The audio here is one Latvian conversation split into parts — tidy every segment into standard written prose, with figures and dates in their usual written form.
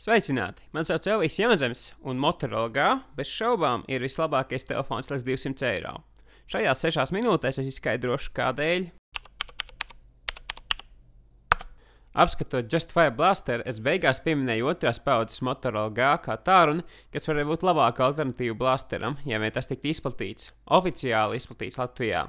Sveicināti! Man sauc Elvis Jaunzems, un Motorola G bez šaubām ir vislabākais telefons līdz 200 eiro. Šajās 6 minūtēs es izskaidrošu, kādēļ. Apskatot Justify Blaster, es beigās pieminēju otrās paudzes Motorola G kā tādu, kas varēja būt labāka alternatīva Blasteram, ja vien tas tiktu izplatīts, oficiāli izplatīts Latvijā.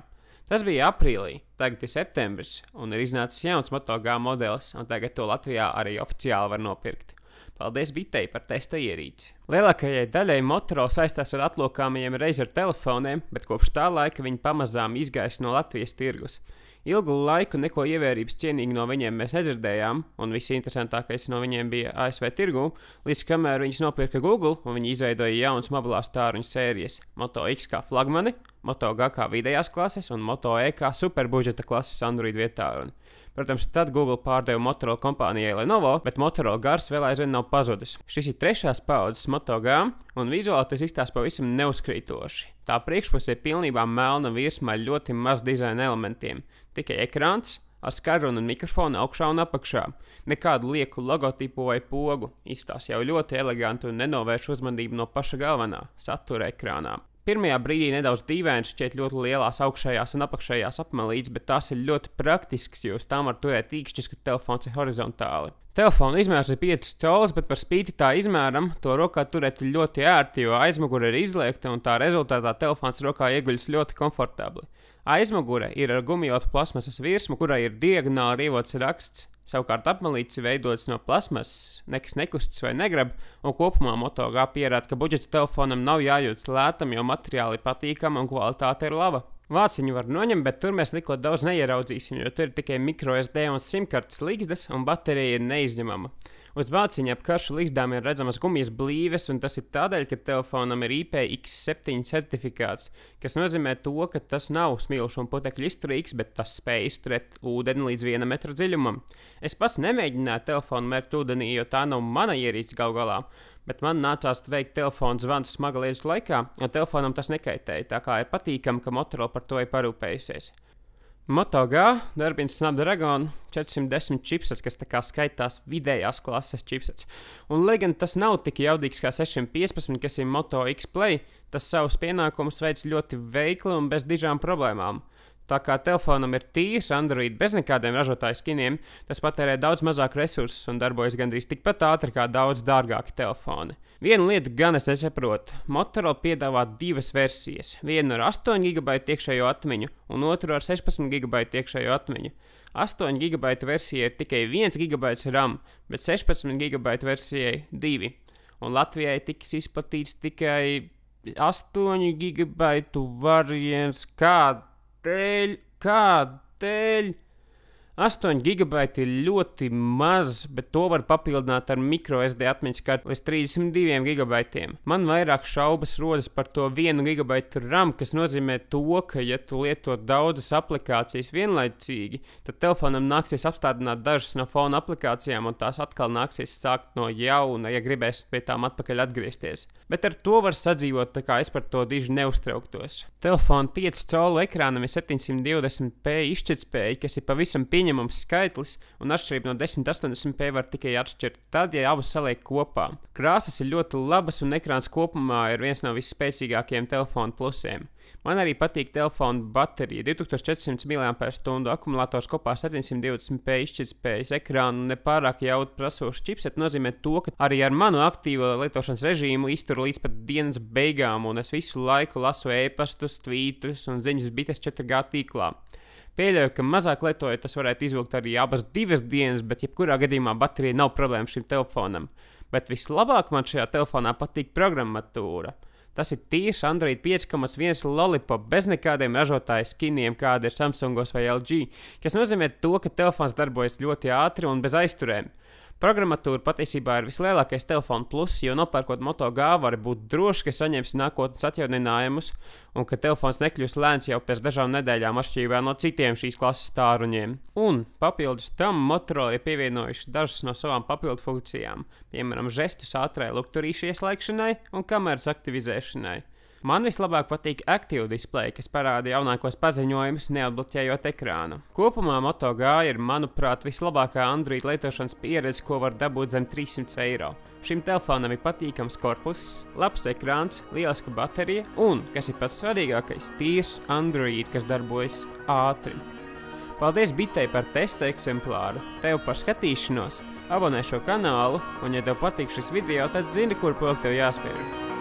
Tas bija aprīlī, tagad ir septembris, un ir iznācis jauns Moto G modelis, un tagad to Latvijā arī oficiāli var nopirkt. Paldies Bitei par testa ierīci. Lielākajai daļai Motorola saistās ar atlokāmajiem Razer telefoniem, bet kopš tā laika viņi pamazām izgājas no Latvijas tirgus. Ilgu laiku neko ievērības cienīgi no viņiem mēs nedzirdējām, un visinteresantākais no viņiem bija ASV tirgū, līdz kamēr viņus nopirka Google, un viņi izveidoja jaunas mobilās tāruņu sērijas Moto X kā flagmani, Moto G kā vidējās klases un Moto E kā superbudžeta klases Android vietāruņi. Protams, tad Google pārdeva Motorola kompānijai Lenovo, bet Motorola gars vēl aizvien nav pazudis. Šis ir 3. paudzes Moto G, un vizuāli tas izstāsta pavisam neuzkrītoši. Tā priekšpusē ir pilnībā melna virsma ar ļoti maz dizaina elementiem. Tikai ekrāns ar skarunu un mikrofonu augšā un apakšā. Nekādu lieku logotipu vai pogu. Izstāsta jau ļoti eleganti un nenovērš uzmanību no paša galvenā - satura ekrānā. Pirmajā brīdī nedaudz dīvaini šķiet ļoti lielās augšējās un apakšējās apmalītes, bet tās ir ļoti praktisks, jo uz tām var turēt īkšķus, ka telefons ir horizontāli. Telefona izmērs ir 5 colis, bet par spīti tā izmēram, to rokā turēt ir ļoti ērti, jo aizmugure ir izliekta un tā rezultātā telefons rokā ieguļas ļoti komfortabli. Aizmugure ir ar gumijotu plasmasas virsmu, kurai ir diagonāli rievots raksts. Savukārt apmalītes ir veidotas no plasmasas, nekas nekustas vai negrab, un kopumā Moto G pierāda, ka budžeta telefonam nav jājūtas lētam, jo materiāli ir patīkami un kvalitāte ir laba. Vāciņu var noņemt, bet tur mēs neko daudz neieraudzīsim, jo tur ir tikai microSD un simkartes līgzdas, un baterija ir neizņemama. Uz vāciņa ap karšu līgzdām ir redzamas gumijas blīves, un tas ir tādēļ, ka telefonam ir IPX7 certifikāts, kas nozīmē to, ka tas nav smilšu un putekļu izturīgs, bet tas spēj izturēt ūdeni līdz 1 metra dziļumam. Es pats nemēģināju telefonu mērt ūdenī, jo tā nav mana ierīce gal galā, bet man nācās veikt telefonu zvanu smaga lietu laikā, un telefonam tas nekaitēja, tā kā ir patīkami, ka Motorola par to ir parūpējusies. Moto G darbina Snapdragon 410 chipsets, kas tā kā skaitās vidējās klases chipsets. Un, lai gan tas nav tik jaudīgs kā 615, kas ir Moto X Play, tas savus pienākumus veic ļoti veikli un bez dižām problēmām. Tā kā telefonam ir tīrs Android bez nekādiem ražotāju skiniem, tas patērē daudz mazāk resursus un darbojas gandrīz tikpat ātri kā daudz dārgāki telefoni. Vienu lietu gan es nesaprotu. Motorola piedāvā 2 versijas. Vienu ar 8 GB iekšējo atmiņu un otru ar 16 GB iekšējo atmiņu. 8 GB versijai ir tikai 1 GB RAM, bet 16 GB versijai 2. Un Latvijai tiks izplatīts tikai 8 GB variants. Kādēļ? 8 GB ir ļoti maz, bet to var papildināt ar microSD atmiņas karti līdz 32 GB. Man vairāk šaubas rodas par to 1 GB RAM, kas nozīmē to, ka, ja tu lieto daudzas aplikācijas vienlaicīgi, tad telefonam nāksies apstādināt dažas no fona aplikācijām, un tās atkal nāksies sākt no jauna, ja gribēs pie tām atpakaļ atgriezties. Bet ar to var sadzīvot, tā kā es par to diži neuztrauktos. Telefona 5 colu ekrānam ir 720p izšķirtspēja, kas ir pavisam pieņemams skaitlis, un atšķirība no 1080p var tikai atšķirt tad, ja abas saliek kopā. Krāsas ir ļoti labas, un ekrāns kopumā ir viens no visspēcīgākajiem telefona plusiem. Man arī patīk telefona baterija. 2400 mAh akumulators kopā ar 720p izšķirtspējas ekrānu un nepārāk jaudu prasošu chipsetu nozīmē to, ka arī ar manu aktīvo lietošanas režīmu izturu līdz pat dienas beigām, un es visu laiku lasu e-pastus, tvītus un ziņas bites 4G tīklā. Pieļauju, ka mazāk lietojot, tas varētu izvilkt arī abas 2 dienas, bet jebkurā gadījumā baterija nav problēma šim telefonam. Bet vislabāk man šajā telefonā patīk programmatūra. Tas ir tīrs Android 5.1 Lollipop bez nekādiem ražotāju skiniem, kāda ir Samsungos vai LG, kas nozīmē to, ka telefons darbojas ļoti ātri un bez aizturēm. Programmatūra patiesībā ir vislielākais telefona pluss, jo nopērkot Moto G var būt droši, ka saņems nākotnes atjauninājumus un ka telefons nekļūs lēns jau pēc dažām nedēļām atšķirībā no citiem šīs klases tāruņiem. Un papildus tam Motorola ir pievienojuši dažas no savām papildu funkcijām, piemēram, žestus ātrai lukturīšu ieslēgšanai un kameras aktivizēšanai. Man vislabāk patīk Active Display, kas parāda jaunākos paziņojumus, neatbloķējot ekrānu. Kopumā Moto G ir, manuprāt, vislabākā Android lietošanas pieredze, ko var dabūt zem 300 eiro. Šim telefonam ir patīkams korpuss, labs ekrāns, lieliska baterija un, kas ir pats svarīgākais, tīrs Android, kas darbojas ātri. Paldies Bitei par testa eksemplāru, tev par skatīšanos, abonē šo kanālu, un ja tev patīk šis video, tad zini, kur pulk tev jāspēr.